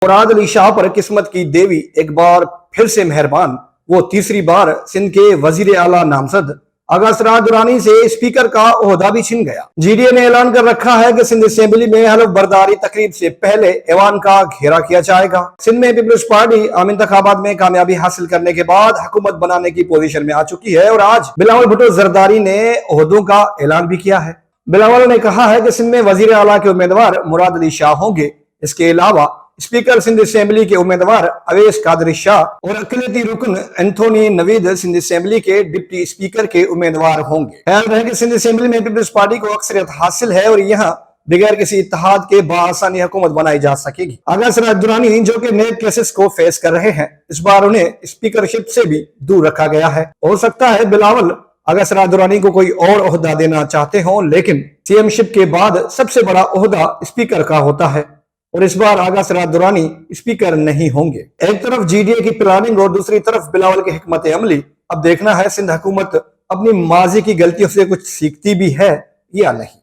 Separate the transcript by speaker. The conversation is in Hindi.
Speaker 1: मुराद अली शाह पर किस्मत की देवी एक बार फिर से मेहरबान। वो तीसरी बार सिंध के वजीर आला नामजद आगा सरार दुरानी से स्पीकर का ओहदा भी छिन गया। जीडीए ने ऐलान कर रखा है कि सिंध असेंबली में हलफ बर्दारी तकरीब से पहले ऐवान का घेरा किया जाएगा। सिंध में पीपल्स पार्टी आम इंतखाबात में कामयाबी हासिल करने के बाद हुकूमत बनाने की पोजीशन में आ चुकी है और आज बिलावल भुट्टो जरदारी ने ओहदों का ऐलान भी किया है। बिलावल ने कहा है कि सिंध में वजीर आला के उम्मीदवार मुराद अली शाह होंगे। इसके अलावा स्पीकर सिंध असेंबली के उम्मीदवार अवैस कादरी शाह और अक़लियती रुकन एंथोनी नवीद सिंध असेंबली के डिप्टी स्पीकर के उम्मीदवार होंगे। ख्याल रहे कि सिंध असेंबली में पीपल्स पार्टी को अक्सरियत हासिल है और यहाँ बगैर किसी इत्तेहाद के बाआसानी हुकूमत बनाई जा सकेगी। आगा सरार दुरानी जो कि नए केसेस को फेस कर रहे हैं, इस बार उन्हें स्पीकरशिप से भी दूर रखा गया है। हो सकता है बिलावल आगा सरार दुरानी को कोई और ओहदा देना चाहते हों, लेकिन सीएमशिप के बाद सबसे बड़ा ओहदा स्पीकर का होता है और इस बार आगा सरार दुरानी स्पीकर नहीं होंगे। एक तरफ जीडीए की प्लानिंग और दूसरी तरफ बिलावल की हिकमत अमली। अब देखना है सिंध हुकूमत अपनी माजी की गलतियों से कुछ सीखती भी है या नहीं।